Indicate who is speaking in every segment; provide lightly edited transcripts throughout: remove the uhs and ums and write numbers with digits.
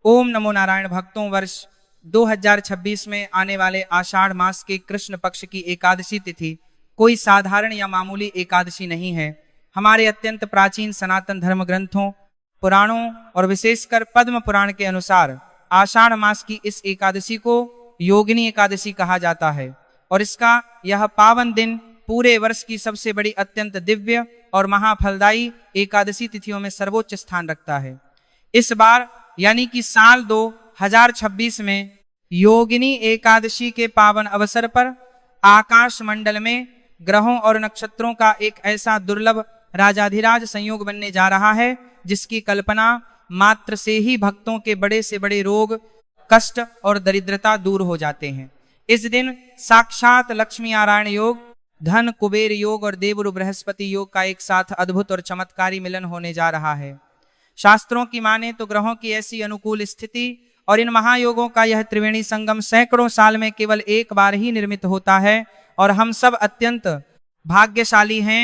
Speaker 1: ओम नमो नारायण भक्तों, वर्ष 2026 में आने वाले आषाढ़ मास के कृष्ण पक्ष की एकादशी तिथि कोई साधारण या मामूली एकादशी नहीं है। हमारे अत्यंत प्राचीन सनातन धर्म ग्रंथों, पुराणों और विशेषकर पद्म पुराण के अनुसार आषाढ़ मास की इस एकादशी को योगिनी एकादशी कहा जाता है और इसका यह पावन दिन पूरे वर्ष की सबसे बड़ी अत्यंत दिव्य और महाफलदायी एकादशी तिथियों में सर्वोच्च स्थान रखता है। इस बार यानी कि साल 2026 में योगिनी एकादशी के पावन अवसर पर आकाश मंडल में ग्रहों और नक्षत्रों का एक ऐसा दुर्लभ राजाधिराज संयोग बनने जा रहा है जिसकी कल्पना मात्र से ही भक्तों के बड़े से बड़े रोग, कष्ट और दरिद्रता दूर हो जाते हैं। इस दिन साक्षात लक्ष्मी नारायण योग, धन कुबेर योग और देवरु बृहस्पति योग का एक साथ अद्भुत और चमत्कारी मिलन होने जा रहा है। शास्त्रों की माने तो ग्रहों की ऐसी अनुकूल स्थिति और इन महायोगों का यह त्रिवेणी संगम सैकड़ों साल में केवल एक बार ही निर्मित होता है और हम सब अत्यंत भाग्यशाली हैं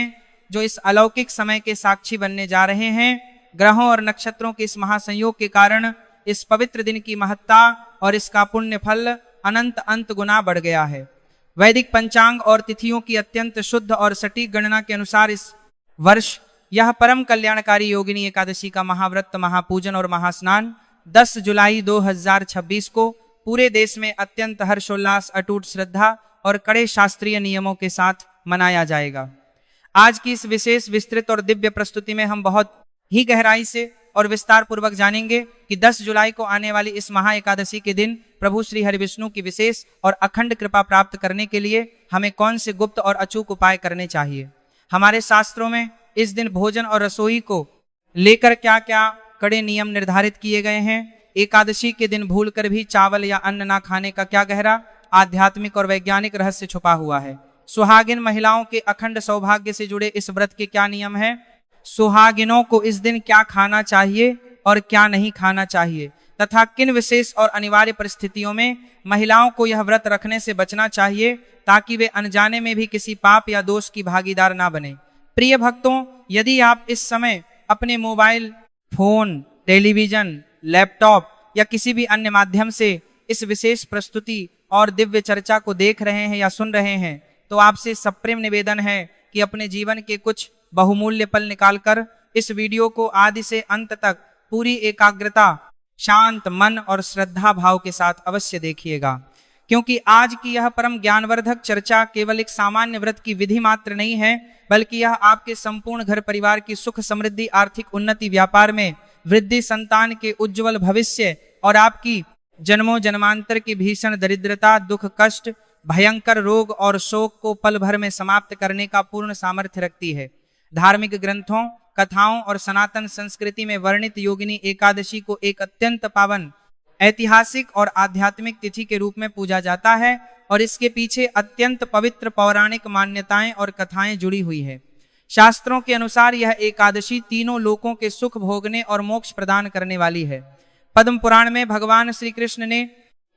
Speaker 1: जो इस अलौकिक समय के साक्षी बनने जा रहे हैं। ग्रहों और नक्षत्रों के इस महासंयोग के कारण इस पवित्र दिन की महत्ता और इसका पुण्य फल अनंत गुना बढ़ गया है। वैदिक पंचांग और तिथियों की अत्यंत शुद्ध और सटीक गणना के अनुसार इस वर्ष यह परम कल्याणकारी योगिनी एकादशी का महाव्रत, महापूजन और महास्नान 10 जुलाई 2026 को पूरे देश में अत्यंत हर्षोल्लास, अटूट श्रद्धा और कड़े शास्त्रीय नियमों के साथ मनाया जाएगा। आज की इस विशेष, विस्तृत और दिव्य प्रस्तुति में हम बहुत ही गहराई से और विस्तार पूर्वक जानेंगे कि 10 जुलाई को आने वाली इस महा एकादशी के दिन प्रभु श्री हरिविष्णु की विशेष और अखंड कृपा प्राप्त करने के लिए हमें कौन से गुप्त और अचूक उपाय करने चाहिए। हमारे शास्त्रों में इस दिन भोजन और रसोई को लेकर क्या क्या कड़े नियम निर्धारित किए गए हैं। एकादशी के दिन भूलकर भी चावल या अन्न ना खाने का क्या गहरा आध्यात्मिक और वैज्ञानिक रहस्य छुपा हुआ है। सुहागिन महिलाओं के अखंड सौभाग्य से जुड़े इस व्रत के क्या नियम हैं। सुहागिनों को इस दिन क्या खाना चाहिए और क्या नहीं खाना चाहिए तथा किन विशेष और अनिवार्य परिस्थितियों में महिलाओं को यह व्रत रखने से बचना चाहिए ताकि वे अनजाने में भी किसी पाप या दोष की भागीदार ना बने। प्रिय भक्तों, यदि आप इस समय अपने मोबाइल फोन, टेलीविजन, लैपटॉप या किसी भी अन्य माध्यम से इस विशेष प्रस्तुति और दिव्य चर्चा को देख रहे हैं या सुन रहे हैं तो आपसे सप्रेम निवेदन है कि अपने जीवन के कुछ बहुमूल्य पल निकालकर इस वीडियो को आदि से अंत तक पूरी एकाग्रता, शांत मन और श्रद्धा भाव के साथ अवश्य देखिएगा, क्योंकि आज की यह परम ज्ञानवर्धक चर्चा केवल एक सामान्य व्रत की विधि मात्र नहीं है, बल्कि यह आपके संपूर्ण घर परिवार की सुख समृद्धि, आर्थिक उन्नति, व्यापार में वृद्धि, संतान के उज्जवल भविष्य और आपकी जन्मों जन्मांतर की भीषण दरिद्रता, दुख, कष्ट, भयंकर रोग और शोक को पल भर में समाप्त करने का पूर्ण सामर्थ्य रखती है। धार्मिक ग्रंथों, कथाओं और सनातन संस्कृति में वर्णित योगिनी एकादशी को एक अत्यंत पावन, ऐतिहासिक और आध्यात्मिक तिथि के रूप में पूजा जाता है और इसके पीछे अत्यंत पवित्र पौराणिक मान्यताएं और कथाएं जुड़ी हुई है। शास्त्रों के अनुसार यह एकादशी तीनों लोकों के सुख भोगने और मोक्ष प्रदान करने वाली है। पद्म पुराण में भगवान श्री कृष्ण ने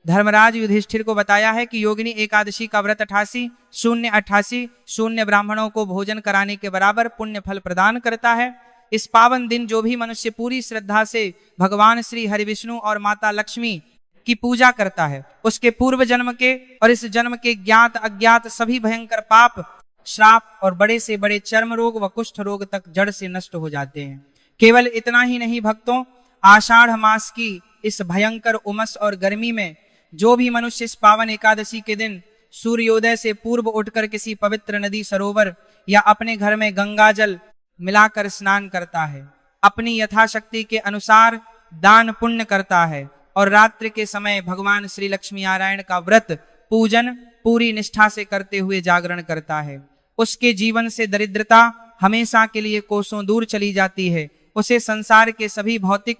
Speaker 1: धर्मराज युधिष्ठिर को बताया है कि योगिनी एकादशी का व्रत 88 शून्य ब्राह्मणों को भोजन कराने के बराबर पुण्य फल प्रदान करता है। इस पावन दिन जो भी मनुष्य पूरी श्रद्धा से भगवान श्री हरिविष्णु और माता लक्ष्मी की पूजा करता है, उसके पूर्व जन्म के और इस जन्म के ज्ञात अज्ञात सभी भयंकर पाप, श्राप और बड़े से बड़े चर्म रोग व कुष्ठ रोग तक जड़ से नष्ट हो जाते हैं। केवल इतना ही नहीं भक्तों, आषाढ़ मास की इस भयंकर उमस और गर्मी में जो भी मनुष्य इस पावन एकादशी के दिन सूर्योदय से पूर्व उठकर किसी पवित्र नदी, सरोवर या अपने घर में गंगा जल मिलाकर स्नान करता है, अपनी यथाशक्ति के अनुसार दान पुण्य करता है और रात्रि के समय भगवान श्री लक्ष्मी नारायण का व्रत, पूजन पूरी निष्ठा से करते हुए जागरण करता है, उसके जीवन से दरिद्रता हमेशा के लिए कोसों दूर चली जाती है। उसे संसार के सभी भौतिक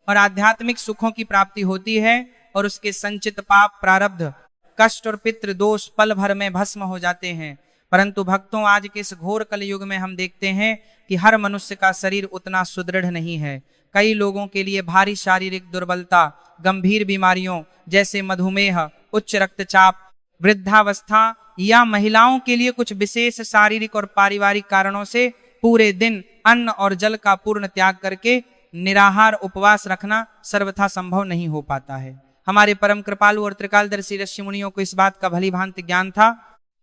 Speaker 1: और आध्यात्मिक सुखों की प्राप्ति होती है और उसके संचित पाप, प्रारब्ध, कष्ट और पितृ दोष पल भर में भस्म हो जाते हैं। परंतु भक्तों, आज के इस घोर कलयुग में हम देखते हैं कि हर मनुष्य का शरीर उतना सुदृढ़ नहीं है। कई लोगों के लिए भारी शारीरिक दुर्बलता, गंभीर बीमारियों जैसे मधुमेह, उच्च रक्तचाप, वृद्धावस्था या महिलाओं के लिए कुछ विशेष शारीरिक और पारिवारिक कारणों से पूरे दिन अन्न और जल का पूर्ण त्याग करके निराहार उपवास रखना सर्वथा संभव नहीं हो पाता है। हमारे परम कृपालु और त्रिकालदर्शी ऋषि मुनियों को इस बात का भली भांति ज्ञान था,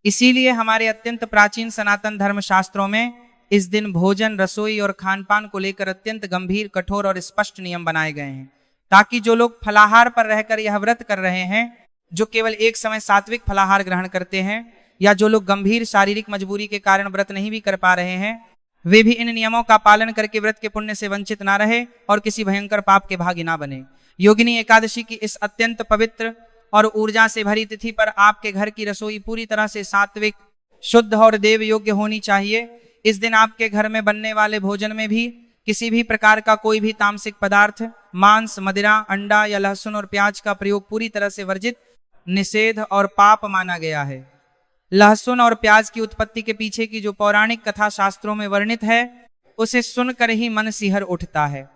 Speaker 1: इसीलिए हमारे अत्यंत प्राचीन सनातन धर्म शास्त्रों में इस दिन भोजन, रसोई और खान पान को लेकर अत्यंत गंभीर, कठोर और स्पष्ट नियम बनाए गए हैं, ताकि जो लोग फलाहार पर रहकर यह व्रत कर रहे हैं, जो केवल एक समय सात्विक फलाहार ग्रहण करते हैं, या जो लोग गंभीर शारीरिक मजबूरी के कारण व्रत नहीं भी कर पा रहे हैं, वे भी इन नियमों का पालन करके व्रत के पुण्य से वंचित ना रहे और किसी भयंकर पाप के भागी ना बने। योगिनी एकादशी की इस अत्यंत पवित्र और ऊर्जा से भरी तिथि पर आपके घर की रसोई पूरी तरह से सात्विक, शुद्ध और देव योग्य होनी चाहिए। इस दिन आपके घर में बनने वाले भोजन में भी किसी भी प्रकार का कोई भी तामसिक पदार्थ, मांस, मदिरा, अंडा या लहसुन और प्याज का प्रयोग पूरी तरह से वर्जित, निषेध और पाप माना गया है। लहसुन और प्याज की उत्पत्ति के पीछे की जो पौराणिक कथा शास्त्रों में वर्णित है, उसे सुनकर ही मन सिहर उठता है।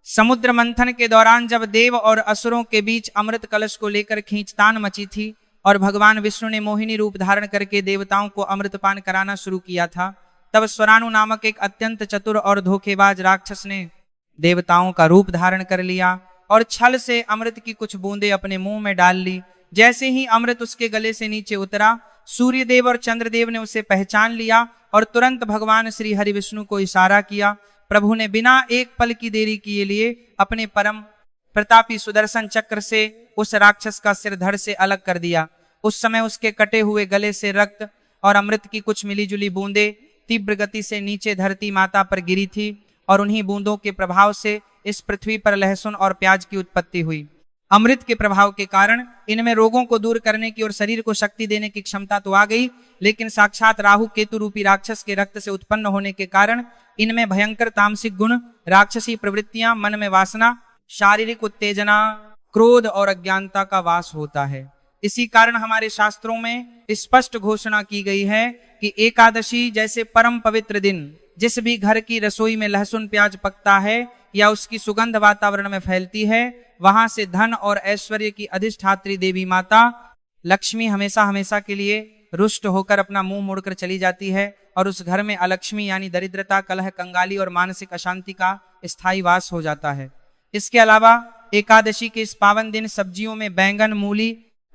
Speaker 1: समुद्र मंथन के दौरान जब देव और असुरों के बीच अमृत कलश को लेकर खींचतान मची थी और भगवान विष्णु ने मोहिनी रूप धारण करके देवताओं को अमृतपान कराना शुरू किया था, तब स्वरानु नामक एक अत्यंत चतुर और धोखेबाज राक्षस ने देवताओं का रूप धारण कर लिया और छल से अमृत की कुछ बूंदें अपने मुंह में डाल ली। जैसे ही अमृत उसके गले से नीचे उतरा, सूर्यदेव और चंद्रदेव ने उसे पहचान लिया और तुरंत भगवान श्री हरि विष्णु को इशारा किया। प्रभु ने बिना एक पल की देरी किए लिए अपने परम प्रतापी सुदर्शन चक्र से उस राक्षस का सिर धड़ से अलग कर दिया। उस समय उसके कटे हुए गले से रक्त और अमृत की कुछ मिलीजुली बूंदें तीव्र गति से नीचे धरती माता पर गिरी थी और उन्हीं बूंदों के प्रभाव से इस पृथ्वी पर लहसुन और प्याज की उत्पत्ति हुई। अमृत के प्रभाव के कारण इनमें रोगों को दूर करने की और शरीर को शक्ति देने की क्षमता तो आ गई, लेकिन साक्षात राहु केतु रूपी राक्षस के रक्त से उत्पन्न होने के कारण इनमें भयंकर तामसिक गुण, राक्षसी प्रवृत्तियां, मन में वासना, शारीरिक उत्तेजना, क्रोध और अज्ञानता का वास होता है। इसी कारण हमारे शास्त्रों में स्पष्ट घोषणा की गई है कि एकादशी जैसे परम पवित्र दिन, जिस भी घर की रसोई में लहसुन प्याज पकता है या उसकी सुगंध वातावरण में फैलती है, वहां से धन और ऐश्वर्य की अधिष्ठात्री देवी माता लक्ष्मी हमेशा हमेशा के लिए रुष्ट होकर अपना मुंह मोड़कर चली जाती है और उस घर में अलक्ष्मी यानी दरिद्रता, कलह, कंगाली और मानसिक अशांति का स्थायी वास हो जाता है। इसके अलावा एकादशी के इस पावन दिन सब्जियों में बैंगन, मूली,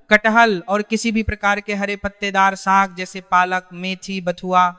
Speaker 1: कटहल और किसी भी प्रकार के हरे पत्तेदार साग जैसे पालक, मेथी, बथुआ,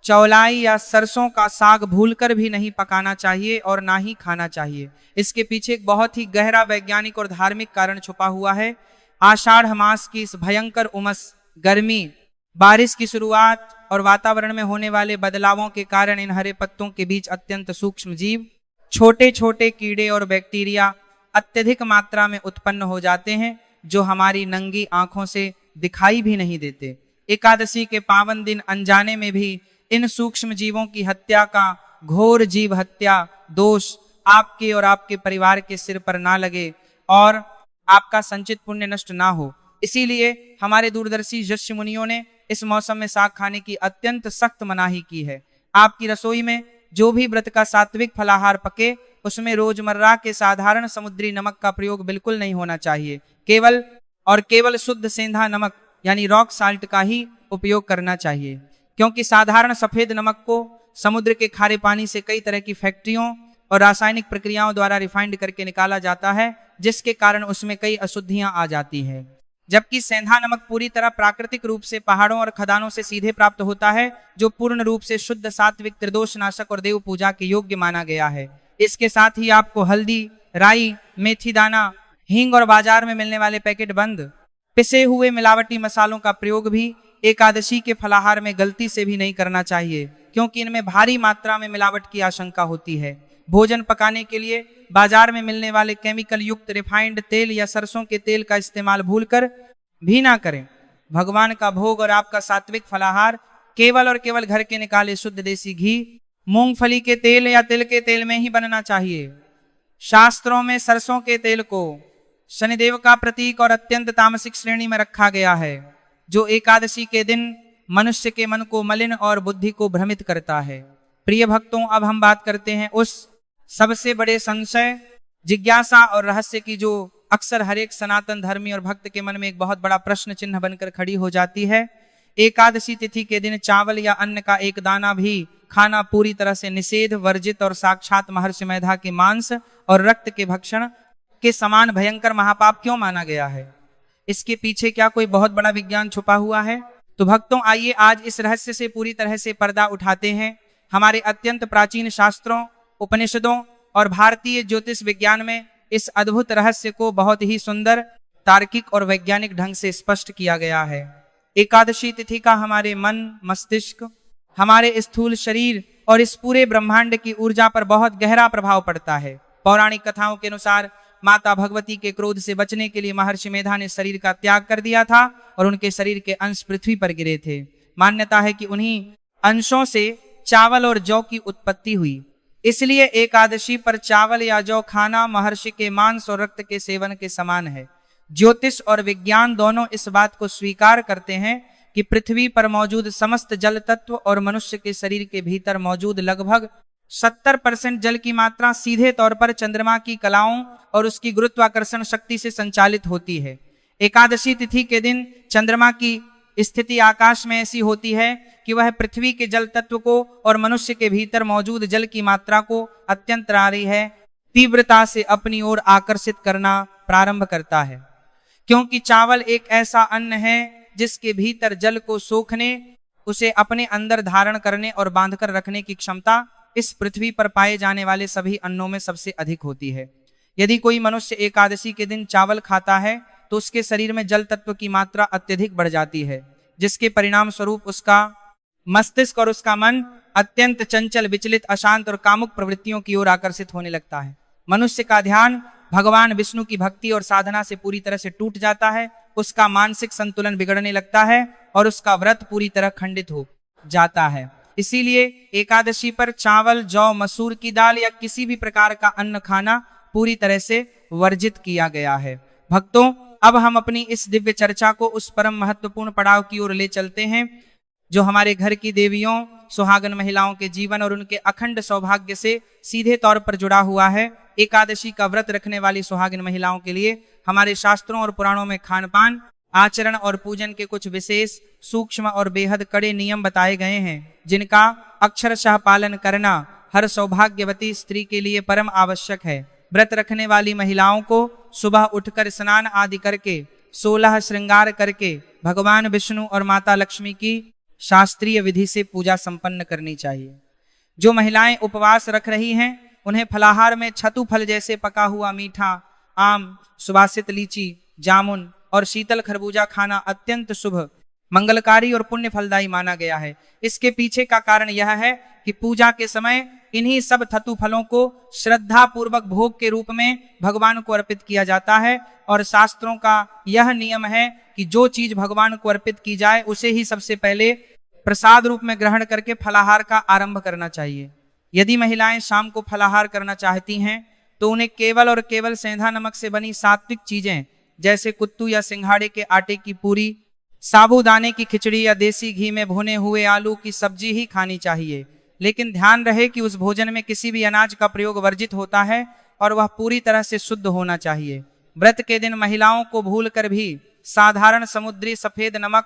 Speaker 1: चौलाई या सरसों का साग भूलकर भी नहीं पकाना चाहिए और ना ही खाना चाहिए। इसके पीछे एक बहुत ही गहरा वैज्ञानिक और धार्मिक कारण छुपा हुआ है। आषाढ़ मास की इस भयंकर उमस, गर्मी, बारिश की शुरुआत और वातावरण में होने वाले बदलावों के कारण इन हरे पत्तों के बीच अत्यंत सूक्ष्म जीव, छोटे छोटे कीड़े और बैक्टीरिया अत्यधिक मात्रा में उत्पन्न हो जाते हैं, जो हमारी नंगी आंखों से दिखाई भी नहीं देते। एकादशी के पावन दिन अनजाने में भी इन सूक्ष्म जीवों की हत्या का घोर जीव हत्या दोष आपके और आपके परिवार के सिर पर ना लगे और आपका संचित पुण्य नष्ट ना हो, इसीलिए हमारे दूरदर्शी ऋषि मुनियों ने इस मौसम में साग खाने की अत्यंत सख्त मनाही की है। आपकी रसोई में जो भी व्रत का सात्विक फलाहार पके, उसमें रोजमर्रा के साधारण समुद्री नमक का प्रयोग बिल्कुल नहीं होना चाहिए। केवल शुद्ध सेंधा नमक यानी रॉक साल्ट का ही उपयोग करना चाहिए, क्योंकि साधारण सफेद नमक को समुद्र के खारे पानी से कई तरह की फैक्ट्रियों और रासायनिक प्रक्रियाओं द्वारा रिफाइंड करके निकाला जाता है, जिसके कारण उसमें कई अशुद्धियां आ जाती है। जबकि सेंधा नमक पूरी तरह प्राकृतिक रूप से पहाड़ों और खदानों से सीधे प्राप्त होता है, जो पूर्ण रूप से शुद्ध, सात्विक, त्रिदोष नाशक और देव पूजा के योग्य माना गया है। इसके साथ ही आपको हल्दी, राई, मेथी दाना, हींग और बाजार में मिलने वाले पैकेट बंद पिसे हुए मिलावटी मसालों का प्रयोग भी एकादशी के फलाहार में गलती से भी नहीं करना चाहिए, क्योंकि इनमें भारी मात्रा में मिलावट की आशंका होती है। भोजन पकाने के लिए बाजार में मिलने वाले केमिकल युक्त रिफाइंड तेल या सरसों के तेल का इस्तेमाल भूलकर भी ना करें। भगवान का भोग और आपका सात्विक फलाहार केवल और केवल घर के निकाले शुद्ध देसी घी, मूंगफली के तेल या तिल के तेल में ही बनना चाहिए। शास्त्रों में सरसों के तेल को शनिदेव का प्रतीक और अत्यंत तामसिक श्रेणी में रखा गया है, जो एकादशी के दिन मनुष्य के मन को मलिन और बुद्धि को भ्रमित करता है। प्रिय भक्तों, अब हम बात करते हैं उस सबसे बड़े संशय, जिज्ञासा और रहस्य की, जो अक्सर हर एक सनातन धर्मी और भक्त के मन में एक बहुत बड़ा प्रश्न चिन्ह बनकर खड़ी हो जाती है। एकादशी तिथि के दिन चावल या अन्न का एक दाना भी खाना पूरी तरह से निषेध, वर्जित और साक्षात महर्षि मेधा के मांस और रक्त के भक्षण के समान भयंकर महापाप क्यों माना गया है? इसके पीछे क्या कोई बहुत बड़ा विज्ञान छुपा हुआ है? तो भक्तों, आइए आज इस रहस्य से पूरी तरह से पर्दा उठाते हैं। हमारे अत्यंत प्राचीन शास्त्रों, उपनिषदों और भारतीय ज्योतिष विज्ञान में इस अद्भुत रहस्य को बहुत ही सुंदर, तार्किक और वैज्ञानिक ढंग से स्पष्ट किया गया है। एकादशी तिथि का हमारे मन, मस्तिष्क, हमारे स्थूल शरीर और इस पूरे ब्रह्मांड की ऊर्जा पर बहुत गहरा प्रभाव पड़ता है। पौराणिक कथाओं के अनुसार माता भगवती के क्रोध से बचने के लिए महर्षि मेधा ने शरीर का त्याग कर दिया था और उनके शरीर के अंश पृथ्वी पर गिरे थे। मान्यता है कि उन्हीं अंशों से चावल और जौ की उत्पत्ति हुई। इसलिए एकादशी पर चावल या जौ खाना महर्षि के मांस और रक्त के सेवन के समान है। ज्योतिष और विज्ञान दोनों इस बात को स्वीकार करते हैं कि पृथ्वी पर मौजूद समस्त जल तत्व और मनुष्य के शरीर के भीतर मौजूद लगभग 70% जल की मात्रा सीधे तौर पर चंद्रमा की कलाओं और उसकी गुरुत्वाकर्षण शक्ति से संचालित होती है। एकादशी तिथि के दिन चंद्रमा की स्थिति आकाश में ऐसी होती है कि वह पृथ्वी के जल तत्व को और मनुष्य के भीतर मौजूद जल की मात्रा को अत्यंत रारी है तीव्रता से अपनी ओर आकर्षित करना प्रारंभ करता है। क्योंकि चावल एक ऐसा अन्न है जिसके भीतर जल को सोखने, उसे अपने अंदर धारण करने और बांधकर रखने की क्षमता इस पृथ्वी पर पाए जाने वाले सभी अन्नों में सबसे अधिक होती है। यदि कोई मनुष्य एकादशी के दिन चावल खाता है तो उसके शरीर में जल तत्व की मात्रा अत्यधिक बढ़ जाती है, जिसके परिणाम स्वरूप उसका मस्तिष्क और उसका मन अत्यंत चंचल, विचलित, अशांत और कामुक प्रवृत्तियों की ओर आकर्षित होने लगता है। मनुष्य का ध्यान भगवान विष्णु की भक्ति और साधना से पूरी तरह से टूट जाता है, उसका मानसिक संतुलन बिगड़ने लगता है और उसका व्रत पूरी तरह खंडित हो जाता है। इसीलिए एकादशी पर चावल, जौ, मसूर की दाल या किसी भी प्रकार का अन्न खाना पूरी तरह से वर्जित किया गया है। भक्तों, अब हम अपनी इस दिव्य चर्चा को उस परम महत्वपूर्ण पड़ाव की ओर ले चलते हैं जो हमारे घर की देवियों, सुहागन महिलाओं के जीवन और उनके अखंड सौभाग्य से सीधे तौर पर जुड़ा हुआ है। एकादशी का व्रत रखने वाली सुहागिन महिलाओं के लिए हमारे शास्त्रों और पुराणों में खान पान, आचरण और पूजन के कुछ विशेष, सूक्ष्म और बेहद कड़े नियम बताए गए हैं, जिनका अक्षरशः पालन करना हर सौभाग्यवती स्त्री के लिए परम आवश्यक है। व्रत रखने वाली महिलाओं को सुबह उठकर स्नान आदि करके 16 श्रृंगार करके भगवान विष्णु और माता लक्ष्मी की शास्त्रीय विधि से पूजा संपन्न करनी चाहिए। जो महिलाएं उपवास रख रही हैं उन्हें फलाहार में छतु फल जैसे पका हुआ मीठा आम, सुवासित लीची, जामुन और शीतल खरबूजा खाना अत्यंत शुभ, मंगलकारी और पुण्य फलदायी माना गया है। इसके पीछे का कारण यह है कि पूजा के समय इन्हीं सब धतु फलों को श्रद्धा पूर्वक भोग के रूप में भगवान को अर्पित किया जाता है और शास्त्रों का यह नियम है कि जो चीज भगवान को अर्पित की जाए उसे ही सबसे पहले प्रसाद रूप में ग्रहण करके फलाहार का आरंभ करना चाहिए। यदि महिलाएं शाम को फलाहार करना चाहती हैं तो उन्हें केवल और केवल सेंधा नमक से बनी सात्विक चीजें जैसे कुत्तू या सिंघाड़े के आटे की पूरी, साबूदाने की खिचड़ी या देसी घी में भुने हुए आलू की सब्जी ही खानी चाहिए। लेकिन ध्यान रहे कि उस भोजन में किसी भी अनाज का प्रयोग वर्जित होता है और वह पूरी तरह से शुद्ध होना चाहिए। व्रत के दिन महिलाओं को भूलकर भी साधारण समुद्री सफेद नमक,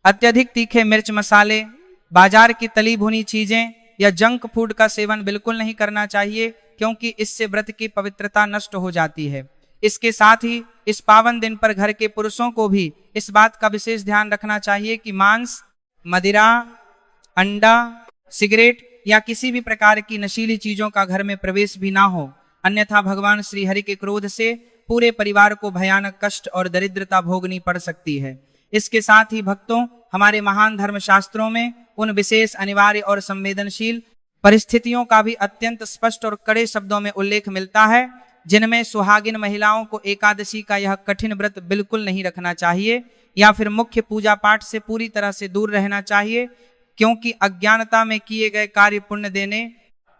Speaker 1: अत्यधिक तीखे मिर्च मसाले, बाजार की तली भुनी चीजें या जंक फूड का सेवन बिल्कुल नहीं करना चाहिए, क्योंकि इससे व्रत की पवित्रता नष्ट हो जाती है। इसके साथ ही इस पावन दिन पर घर के पुरुषों को भी इस बात का विशेष ध्यान रखना चाहिए कि मांस, मदिरा, अंडा, सिगरेट या किसी भी प्रकार की नशीली चीजों का घर में प्रवेश भी ना हो, अन्यथा भगवान श्री हरि के क्रोध से पूरे परिवार को भयानक कष्ट और दरिद्रता भोगनी पड़ सकती है। इसके साथ ही भक्तों, हमारे महान धर्म शास्त्रों में उन विशेष, अनिवार्य और संवेदनशील परिस्थितियों का भी अत्यंत स्पष्ट और कड़े शब्दों में उल्लेख मिलता है, जिनमें सुहागिन महिलाओं को एकादशी का यह कठिन व्रत बिल्कुल नहीं रखना चाहिए या फिर मुख्य पूजा पाठ से पूरी तरह से दूर रहना चाहिए, क्योंकि अज्ञानता में किए गए कार्य पुण्य देने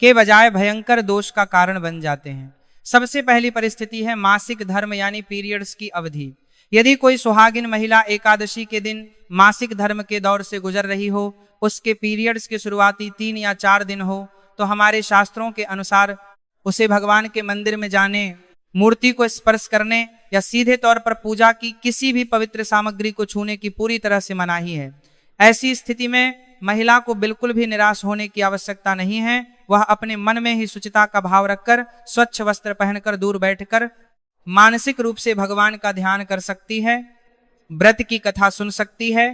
Speaker 1: के बजाय भयंकर दोष का कारण बन जाते हैं। सबसे पहली परिस्थिति है मासिक धर्म यानी पीरियड्स की अवधि। यदि कोई सुहागिन महिला एकादशी के दिन मासिक धर्म के दौर से गुजर रही हो, उसके पीरियड्स के शुरुआती 3 या 4 दिन हो, तो हमारे शास्त्रों के अनुसार उसे भगवान के मंदिर में जाने, मूर्ति को स्पर्श करने या सीधे तौर पर पूजा की किसी भी पवित्र सामग्री को छूने की पूरी तरह से मनाही है। ऐसी स्थिति में महिला को बिल्कुल भी निराश होने की आवश्यकता नहीं है। वह अपने मन में ही शुचिता का भाव रखकर स्वच्छ वस्त्र पहनकर दूर बैठकर मानसिक रूप से भगवान का ध्यान कर सकती है, व्रत की कथा सुन सकती है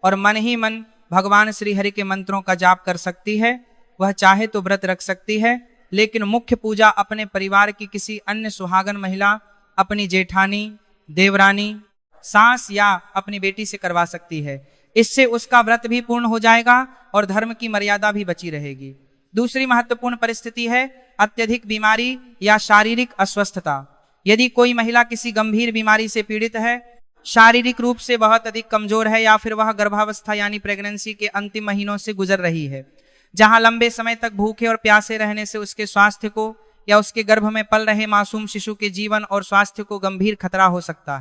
Speaker 1: और मन ही मन भगवान श्री हरि के मंत्रों का जाप कर सकती है। वह चाहे तो व्रत रख सकती है, लेकिन मुख्य पूजा अपने परिवार की किसी अन्य सुहागन महिला, अपनी जेठानी, देवरानी, सास या अपनी बेटी से करवा सकती है। इससे उसका व्रत भी पूर्ण हो जाएगा और धर्म की मर्यादा भी बची रहेगी। दूसरी महत्वपूर्ण परिस्थिति है अत्यधिक बीमारी या शारीरिक अस्वस्थता। यदि कोई महिला किसी गंभीर बीमारी से पीड़ित है, शारीरिक रूप से बहुत अधिक कमजोर है या फिर वह गर्भावस्था यानी प्रेगनेंसी के अंतिम महीनों से गुजर रही है, जहां लंबे समय तक भूखे और प्यासे रहने से उसके स्वास्थ्य को या उसके गर्भ में पल रहे मासूम शिशु के जीवन और स्वास्थ्य को गंभीर खतरा हो सकता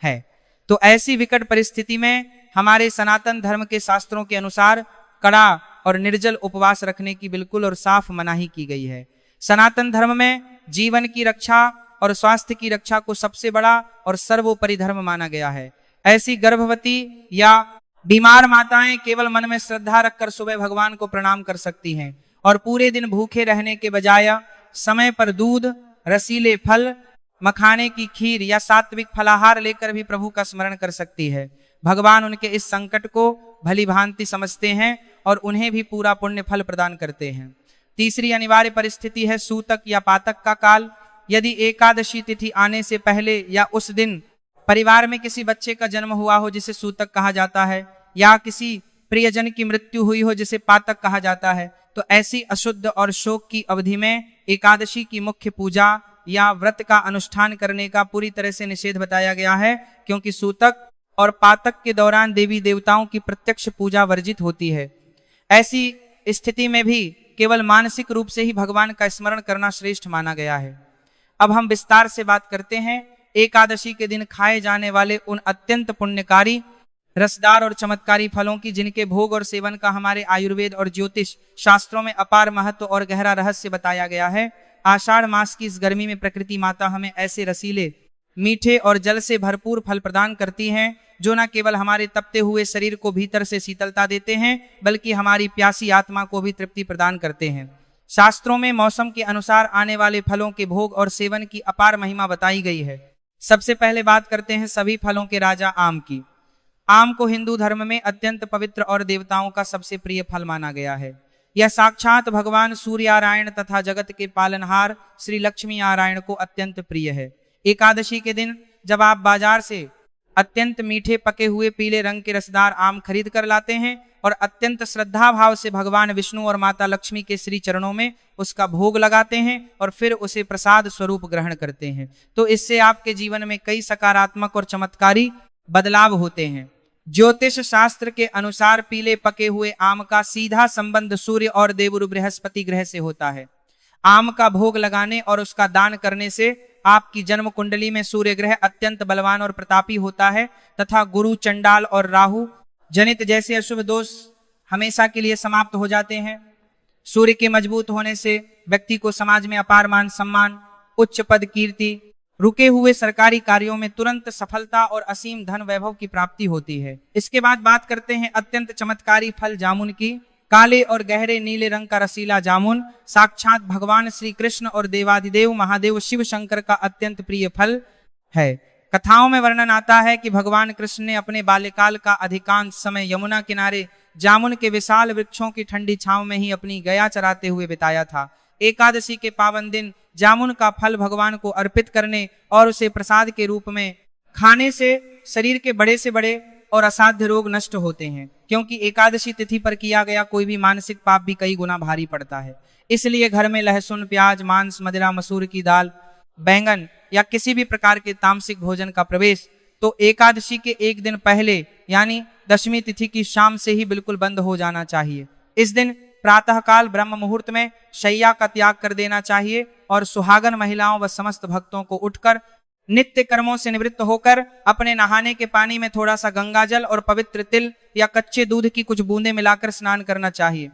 Speaker 1: है। तो ऐसी विकट परिस्थिति में हमारे सनातन धर्म के शास्त्रों के अनुसार कड़ा और निर्जल उपवास रखने की बिल्कुल और साफ मनाही की गई है। सनातन धर्म में जीवन की रक्षा और स्वास्थ्य की रक्षा को सबसे बड़ा और सर्वोपरि धर्म माना गया है। ऐसी गर्भवती या बीमार माताएं केवल मन में श्रद्धा रखकर सुबह भगवान को प्रणाम कर सकती हैं और पूरे दिन भूखे रहने के बजाय समय पर दूध, रसीले फल, मखाने की खीर या सात्विक फलाहार लेकर भी प्रभु का स्मरण कर सकती है। भगवान उनके इस संकट को भली भांति समझते हैं और उन्हें भी पूरा पुण्य फल प्रदान करते हैं। तीसरी अनिवार्य परिस्थिति है सूतक या पातक का काल। यदि एकादशी तिथि आने से पहले या उस दिन परिवार में किसी बच्चे का जन्म हुआ हो जिसे सूतक कहा जाता है, या किसी प्रियजन की मृत्यु हुई हो जिसे पातक कहा जाता है, तो ऐसी अशुद्ध और शोक की अवधि में एकादशी की मुख्य पूजा या व्रत का अनुष्ठान करने का पूरी तरह से निषेध बताया गया है, क्योंकि सूतक और पातक के दौरान देवी देवताओं की प्रत्यक्ष पूजा वर्जित होती है। ऐसी स्थिति में भी केवल मानसिक रूप से ही भगवान का स्मरण करना श्रेष्ठ माना गया है। अब हम विस्तार से बात करते हैं एकादशी के दिन खाए जाने वाले उन अत्यंत पुण्यकारी, रसदार और चमत्कारी फलों की, जिनके भोग और सेवन का हमारे आयुर्वेद और ज्योतिष शास्त्रों में अपार महत्व और गहरा रहस्य बताया गया है। आषाढ़ मास की इस गर्मी में प्रकृति माता हमें ऐसे रसीले, मीठे और जल से भरपूर फल प्रदान करती हैं, जो न केवल हमारे तपते हुए शरीर को भीतर से शीतलता देते हैं, बल्कि हमारी प्यासी आत्मा को भी तृप्ति प्रदान करते हैं। शास्त्रों में मौसम के अनुसार आने वाले फलों के भोग और सेवन की अपार महिमा बताई गई है। सबसे पहले बात करते हैं सभी फलों के राजा आम की। आम को हिंदू धर्म में अत्यंत पवित्र और देवताओं का सबसे प्रिय फल माना गया है। यह साक्षात भगवान सूर्यनारायण तथा जगत के पालनहार श्री लक्ष्मी नारायण को अत्यंत प्रिय है। एकादशी के दिन जब आप बाजार से अत्यंत मीठे पके हुए पीले रंग के रसदार आम खरीद कर लाते हैं और अत्यंत श्रद्धा भाव से भगवान विष्णु और माता लक्ष्मी के श्री चरणों में उसका भोग लगाते हैं और फिर उसे प्रसाद स्वरूप ग्रहण करते हैं, तो इससे आपके जीवन में कई सकारात्मक और चमत्कारी बदलाव होते हैं। ज्योतिष शास्त्र के अनुसार पीले पके हुए आम का सीधा संबंध सूर्य और देवगुरु बृहस्पति ग्रह से होता है। आम का भोग लगाने और उसका दान करने से आपकी जन्म कुंडली में सूर्य ग्रह अत्यंत बलवान और प्रतापी होता है तथा गुरु, चंडाल और राहु जनित जैसे अशुभ दोष हमेशा के लिए समाप्त हो जाते हैं। सूर्य के मजबूत होने से व्यक्ति को समाज में अपार मान सम्मान, उच्च पद कीर्ति, रुके हुए सरकारी कार्यों में तुरंत सफलता और असीम धन वैभव की प्राप्ति होती है। इसके बाद बात करते हैं अत्यंत चमत्कारी फल जामुन की। काले और गहरे नीले रंग का रसीला जामुन साक्षात भगवान श्री कृष्ण और देवादिदेव महादेव शिव शंकर का अत्यंत प्रिय फल है। कथाओं में वर्णन आता है कि भगवान कृष्ण ने अपने बाल्यकाल का अधिकांश समय यमुना किनारे जामुन के विशाल वृक्षों की ठंडी छांव में ही अपनी गया चराते हुए बिताया था। एकादशी के पावन दिन जामुन का फल भगवान को अर्पित करने और उसे प्रसाद के रूप में खाने से शरीर के बड़े से बड़े और असाध्य रोग नष्ट होते हैं, क्योंकि एकादशी तिथि पर किया गया कोई भी मानसिक पाप भी कई गुना भारी पड़ता है। इसलिए घर में लहसुन, प्याज, मांस, मदिरा, मसूर की दाल, बैंगन या किसी भी प्रकार के तामसिक भोजन का प्रवेश तो एकादशी के एक दिन पहले यानी दशमी तिथि की शाम से ही बिल्कुल बंद हो जाना चाहिए। इस दिन प्रातःकाल ब्रह्म मुहूर्त में शैया का त्याग कर देना चाहिए और सुहागन महिलाओं व समस्त भक्तों को उठकर नित्य कर्मों से निवृत्त होकर अपने नहाने के पानी में थोड़ा सा गंगा जल और पवित्र तिल या कच्चे दूध की कुछ बूंदें मिलाकर स्नान करना चाहिए।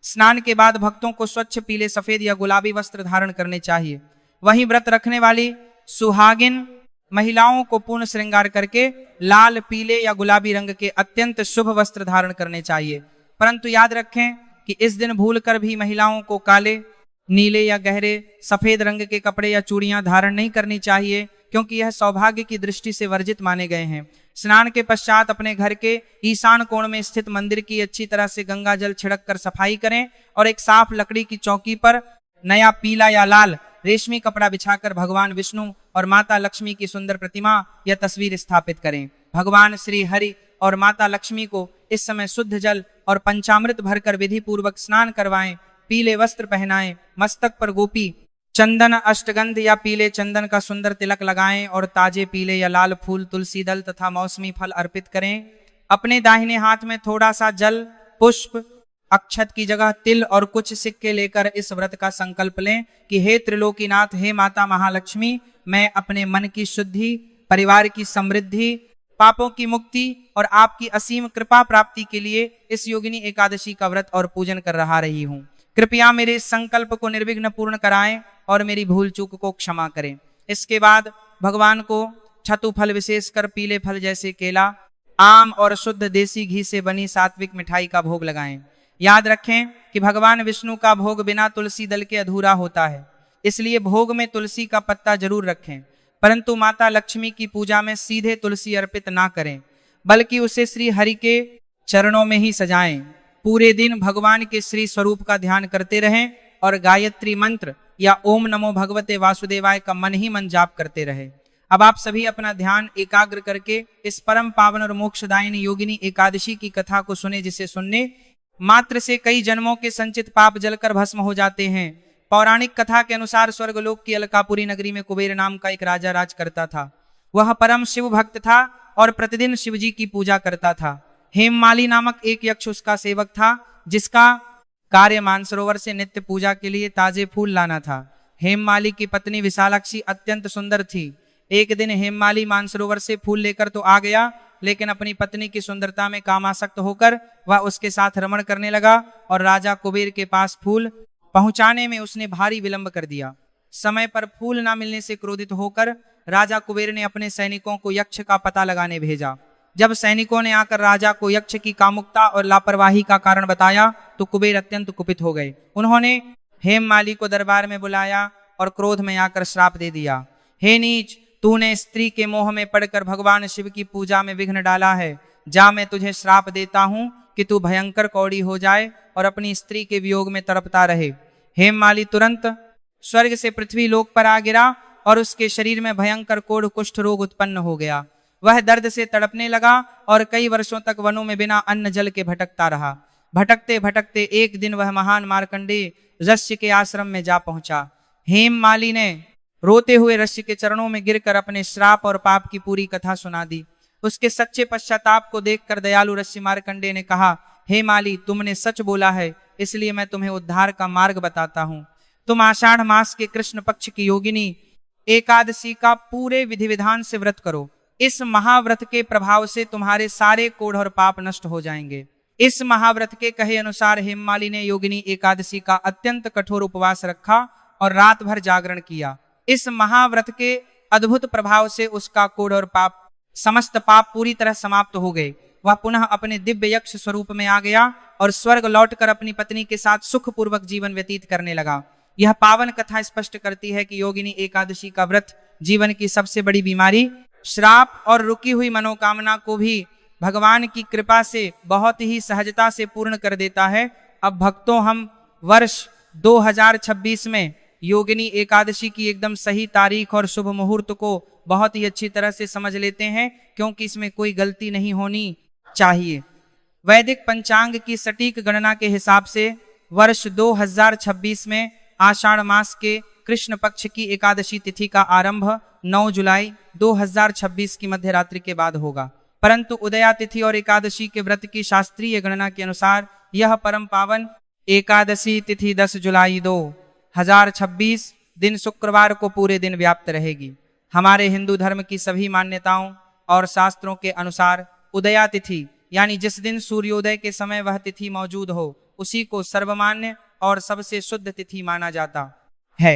Speaker 1: स्नान के बाद भक्तों को स्वच्छ पीले, सफेद या गुलाबी वस्त्र धारण करने चाहिए। वहीं व्रत रखने वाली सुहागिन महिलाओं को पूर्ण श्रृंगार करके लाल, पीले या गुलाबी रंग के अत्यंत शुभ वस्त्र धारण करने चाहिए। परंतु याद रखें कि इस दिन भूलकर भी महिलाओं को काले, नीले या गहरे सफेद रंग के कपड़े या चूड़ियां धारण नहीं करनी चाहिए, क्योंकि यह सौभाग्य की दृष्टि से वर्जित माने गए हैं। स्नान के पश्चात अपने घर के ईशान कोण में स्थित मंदिर की अच्छी तरह से गंगा जल छिड़क कर सफाई करें और एक साफ लकड़ी की चौकी पर नया पीला या लाल रेशमी कपड़ा बिछाकर भगवान विष्णु और माता लक्ष्मी की सुंदर प्रतिमा या तस्वीर स्थापित करें। भगवान श्री हरि और माता लक्ष्मी को इस समय शुद्ध जल और पंचामृत भरकर विधि पूर्वक स्नान करवाएं, पीले वस्त्र पहनाएं, मस्तक पर गोपी चंदन, अष्टगंध या पीले चंदन का सुंदर तिलक लगाएं और ताजे पीले या लाल फूल, तुलसी दल तथा मौसमी फल अर्पित करें। अपने दाहिने हाथ में थोड़ा सा जल, पुष्प, अक्षत की जगह तिल और कुछ सिक्के लेकर इस व्रत का संकल्प लें कि हे त्रिलोकीनाथ, हे माता महालक्ष्मी, मैं अपने मन की शुद्धि, परिवार की समृद्धि, पापों की मुक्ति और आपकी असीम कृपा प्राप्ति के लिए इस योगिनी एकादशी का व्रत और पूजन कर रही हूँ। कृपया मेरे इस संकल्प को निर्विघ्न पूर्ण कराएं और मेरी भूल चूक को क्षमा करें। इसके बाद भगवान को छतु फल, विशेषकर पीले फल जैसे केला, आम और शुद्ध देसी घी से बनी सात्विक मिठाई का भोग लगाएं। याद रखें कि भगवान विष्णु का भोग बिना तुलसी दल के अधूरा होता है, इसलिए भोग में तुलसी का पत्ता जरूर रखें। परंतु माता लक्ष्मी की पूजा में सीधे तुलसी अर्पित ना करें, बल्कि उसे श्री हरि के चरणों में ही सजाएं। पूरे दिन भगवान के श्री स्वरूप का ध्यान करते रहें और गायत्री मंत्र या ओम नमो भगवते वासुदेवाय का मन ही मन जाप करते रहे। अब आप सभी अपना ध्यान एकाग्र करके इस परम पावन और मोक्षदायिनी योगिनी एकादशी की कथा को सुने, जिसे सुनने मात्र से कई जन्मों के संचित पाप जलकर भस्म हो जाते हैं। पौराणिक कथा के अनुसार स्वर्गलोक की अलकापुरी नगरी में कुबेर नाम का एक राजा राज करता था। वह परम शिव भक्त था और प्रतिदिन शिवजी की पूजा करता था। हेममाली नामक एक यक्ष उसका सेवक था, जिसका कार्य मानसरोवर से नित्य पूजा के लिए ताजे फूल लाना था। हेममाली की पत्नी विशालाक्षी अत्यंत सुंदर थी। एक दिन हेममाली मानसरोवर से फूल लेकर तो आ गया, लेकिन अपनी पत्नी की सुंदरता में कामासक्त होकर वह उसके साथ रमण करने लगा और राजा कुबेर के पास फूल पहुंचाने में उसने भारी विलंब कर दिया। समय पर फूल न मिलने से क्रोधित होकर राजा कुबेर ने अपने सैनिकों को यक्ष का पता लगाने भेजा। जब सैनिकों ने आकर राजा को यक्ष की कामुकता और लापरवाही का कारण बताया तो कुबेर अत्यंत कुपित हो गए। उन्होंने हेममाली को दरबार में बुलाया और क्रोध में आकर श्राप दे दिया। हे नीच, तूने स्त्री के मोह में पड़कर भगवान शिव की पूजा में विघ्न डाला है। जा, मैं तुझे श्राप देता हूँ कि तू भयंकर कौड़ी हो जाए और अपनी स्त्री के वियोग में तड़पता रहे। हेममाली तुरंत स्वर्ग से पृथ्वी लोक पर आ गिरा और उसके शरीर में भयंकर कोढ़ कुष्ठ रोग उत्पन्न हो गया। वह दर्द से तड़पने लगा और कई वर्षों तक वनों में बिना अन्न जल के भटकता रहा। भटकते भटकते एक दिन वह महान मार्कंडेय ऋषि के आश्रम में जा पहुंचा। हेममाली ने रोते हुए ऋषि के चरणों में गिरकर अपने श्राप और पाप की पूरी कथा सुना दी। उसके सच्चे पश्चाताप को देखकर दयालु ऋषि मार्कंडेय ने कहा, हे माली, तुमने सच बोला है, इसलिए मैं तुम्हें उद्धार का मार्ग बताता हूँ। तुम आषाढ़ मास के कृष्ण पक्ष की योगिनी एकादशी का पूरे विधि विधान से व्रत करो। इस महाव्रत के प्रभाव से तुम्हारे सारे कोढ़ और पाप नष्ट हो जाएंगे। इस महाव्रत के कहे अनुसार हेममाली ने योगिनी एकादशी का अत्यंत कठोर उपवास रखा और रात भर जागरण किया। इस महाव्रत के अद्भुत प्रभाव से उसका कोढ़ और पाप, समस्त पाप पूरी तरह समाप्त हो गए। वह पुनः अपने दिव्य यक्ष स्वरूप में आ गया और स्वर्ग लौटकर अपनी पत्नी के साथ सुखपूर्वक जीवन व्यतीत करने लगा। यह पावन कथा स्पष्ट करती है कि योगिनी एकादशी का व्रत जीवन की सबसे बड़ी बीमारी, श्राप और रुकी हुई मनोकामना को भी भगवान की कृपा से बहुत ही सहजता से पूर्ण कर देता है। अब भक्तों, हम वर्ष 2026 में योगिनी एकादशी की एकदम सही तारीख और शुभ मुहूर्त को बहुत ही अच्छी तरह से समझ लेते हैं, क्योंकि इसमें कोई गलती नहीं होनी चाहिए। वैदिक पंचांग की सटीक गणना के हिसाब से वर्ष 2026 में आषाढ़ मास के कृष्ण पक्ष की एकादशी तिथि का आरंभ 9 जुलाई 2026 की मध्य रात्रि के बाद होगा, परंतु उदया तिथि और एकादशी के व्रत की शास्त्रीय गणना के अनुसार यह परम पावन एकादशी तिथि 10 जुलाई 2026 दिन शुक्रवार को पूरे दिन व्याप्त रहेगी। हमारे हिंदू धर्म की सभी मान्यताओं और शास्त्रों के अनुसार उदया तिथि यानी जिस दिन सूर्योदय के समय वह तिथि मौजूद हो, उसी को सर्वमान्य और सबसे शुद्ध तिथि माना जाता है।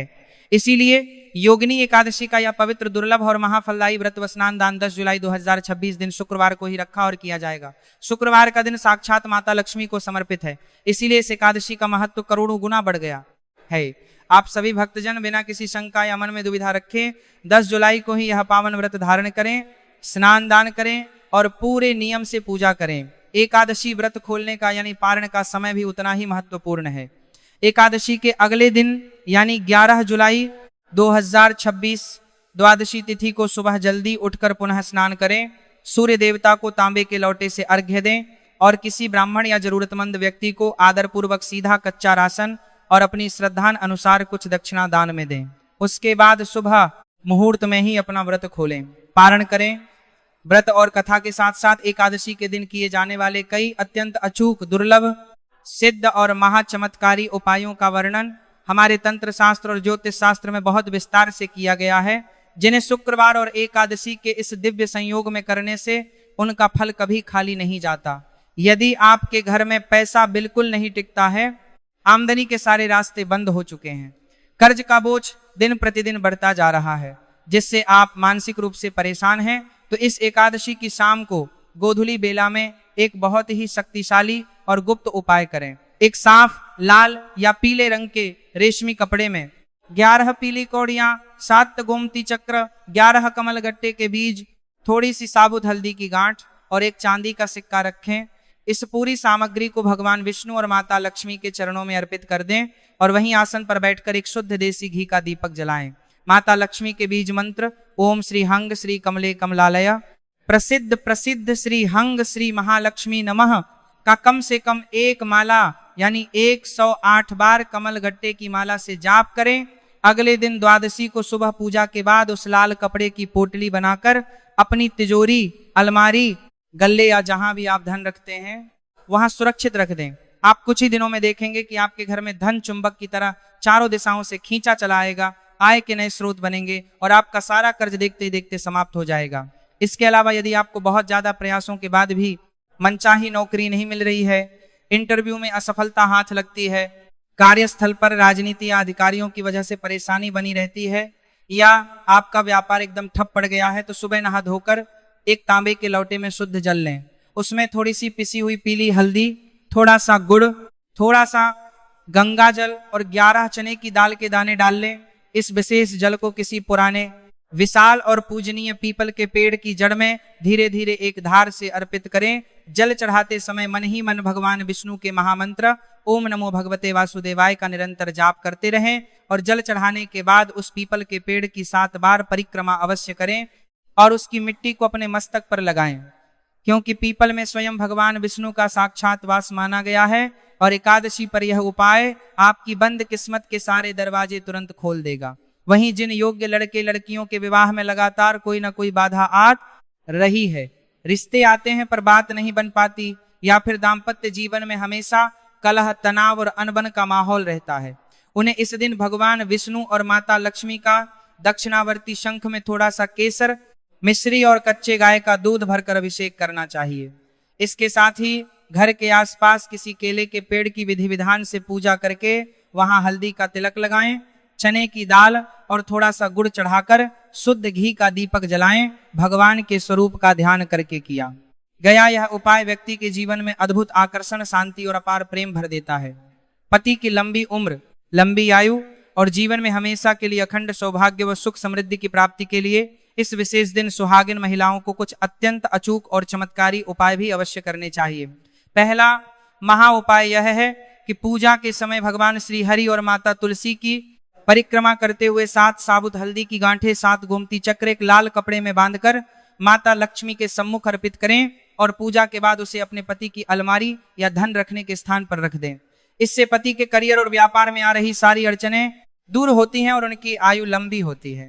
Speaker 1: इसीलिए योगिनी एकादशी का यह पवित्र, दुर्लभ और महाफलदायी व्रत व स्नान दान 10 जुलाई 2026 दिन शुक्रवार को ही रखा और किया जाएगा। शुक्रवार का दिन साक्षात माता लक्ष्मी को समर्पित है, इसीलिए इस एकादशी का महत्व करोड़ों गुना बढ़ गया है। आप सभी भक्तजन बिना किसी शंका या मन में दुविधा रखे 10 जुलाई को ही यह पावन व्रत धारण करें, स्नान दान करें और पूरे नियम से पूजा करें। एकादशी व्रत खोलने का यानी पारण का समय भी उतना ही महत्वपूर्ण है। एकादशी के अगले दिन यानी 11 जुलाई 2026 द्वादशी तिथि को सुबह जल्दी उठकर पुनः स्नान करें, सूर्य देवता को तांबे के लोटे से अर्घ्य दें और किसी ब्राह्मण या जरूरतमंद व्यक्ति को आदरपूर्वक सीधा कच्चा राशन और अपनी श्रद्धा अनुसार कुछ दक्षिणा दान में दें। उसके बाद सुबह मुहूर्त में ही अपना व्रत खोलें, पारण करें। व्रत और कथा के साथ साथ एकादशी के दिन किए जाने वाले कई अत्यंत अचूक, दुर्लभ, सिद्ध और महाचमत्कारी उपायों का वर्णन हमारे तंत्र शास्त्र और ज्योतिष शास्त्र में बहुत विस्तार से किया गया है, जिन्हें शुक्रवार और एकादशी के इस दिव्य संयोग में करने से उनका फल कभी खाली नहीं जाता। यदि आपके घर में पैसा बिल्कुल नहीं टिकता है, आमदनी के सारे रास्ते बंद हो चुके हैं, कर्ज का बोझ दिन प्रतिदिन बढ़ता जा रहा है, जिससे आप मानसिक रूप से परेशान हैं, तो इस एकादशी की शाम को गोधूली बेला में एक बहुत ही शक्तिशाली और गुप्त उपाय करें। एक साफ लाल या पीले रंग के रेशमी कपड़े में 11 पीली कौड़ियां, 7 गोमती चक्र, 11 कमल गट्टे के बीज, थोड़ी सी साबुत हल्दी की गांठ और एक चांदी का सिक्का रखें। इस पूरी सामग्री को भगवान विष्णु और माता लक्ष्मी के चरणों में अर्पित कर दें और वहीं आसन पर बैठकर एक शुद्ध देसी घी का दीपक जलाएं। माता लक्ष्मी के बीज मंत्र ओम श्री हंग श्री कमले कमलालय प्रसिद्ध श्री हंग श्री महालक्ष्मी नमः का कम से कम एक माला यानी 108 बार कमल गट्टे की माला से जाप करें। अगले दिन द्वादशी को सुबह पूजा के बाद उस लाल कपड़े की पोटली बनाकर अपनी तिजोरी, अलमारी, गल्ले या जहां भी आप धन रखते हैं वहां सुरक्षित रख दें। आप कुछ ही दिनों में देखेंगे कि आपके घर में धन चुंबक की तरह चारों दिशाओं से खींचा चला आएगा, आय के नए स्रोत बनेंगे और आपका सारा कर्ज देखते देखते समाप्त हो जाएगा। इसके अलावा यदि आपको बहुत ज्यादा प्रयासों के बाद भी मनचाही नौकरी नहीं मिल रही है, इंटरव्यू में असफलता हाथ लगती है, कार्यस्थल पर राजनीति या अधिकारियों की वजह से परेशानी बनी रहती है, या आपका व्यापार एकदम ठप पड़ गया है, तो सुबह नहा धोकर एक तांबे के लोटे में शुद्ध जल लें। उसमें थोड़ी सी पिसी हुई पीली हल्दी, थोड़ा सा गुड़, थोड़ा सा गंगा जल और 11 चने की दाल के दाने डाल लें। इस विशेष जल को किसी पुराने, विशाल और पूजनीय पीपल के पेड़ की जड़ में धीरे धीरे एक धार से अर्पित करें। जल चढ़ाते समय मन ही मन भगवान विष्णु के महामंत्र ओम नमो भगवते वासुदेवाय का निरंतर जाप करते रहें और जल चढ़ाने के बाद उस पीपल के पेड़ की 7 बार परिक्रमा अवश्य करें और उसकी मिट्टी को अपने मस्तक पर लगाएं, क्योंकि पीपल में स्वयं भगवान विष्णु का साक्षात वास माना गया है और एकादशी पर यह उपाय आपकी बंद किस्मत के सारे दरवाजे तुरंत खोल देगा। वहीं जिन योग्य लड़के लड़कियों के विवाह में लगातार कोई ना कोई बाधा आ रही है, रिश्ते आते हैं पर बात नहीं बन पाती, या फिर दाम्पत्य जीवन में हमेशा कलह, तनाव और अनबन का माहौल रहता है, उन्हें इस दिन भगवान विष्णु और माता लक्ष्मी का दक्षिणावर्ती शंख में थोड़ा सा केसर, मिश्री और कच्चे गाय का दूध भरकर अभिषेक करना चाहिए। इसके साथ ही घर के आसपास किसी केले के पेड़ की विधि विधान से पूजा करके वहां हल्दी का तिलक लगाएं, चने की दाल और थोड़ा सा गुड़ चढ़ाकर शुद्ध घी का दीपक जलाएं। भगवान के स्वरूप का ध्यान करके किया गया यह उपाय व्यक्ति के जीवन में अद्भुत आकर्षण, शांति और अपार प्रेम भर देता है। पति की लंबी उम्र, लंबी आयु और जीवन में हमेशा के लिए अखंड सौभाग्य व सुख समृद्धि की प्राप्ति के लिए इस विशेष दिन सुहागिन महिलाओं को कुछ अत्यंत अचूक और चमत्कारी उपाय भी अवश्य करने चाहिए। पहला महा उपाय यह है कि पूजा के समय भगवान श्री हरि और माता तुलसी की परिक्रमा करते हुए 7 साबुत हल्दी की गांठें, 7 गोमती चक्र एक लाल कपड़े में बांधकर माता लक्ष्मी के सम्मुख अर्पित करें और पूजा के बाद उसे अपने पति की अलमारी या धन रखने के स्थान पर रख दें। इससे पति के करियर और व्यापार में आ रही सारी अड़चनें दूर होती हैं और उनकी आयु लंबी होती है।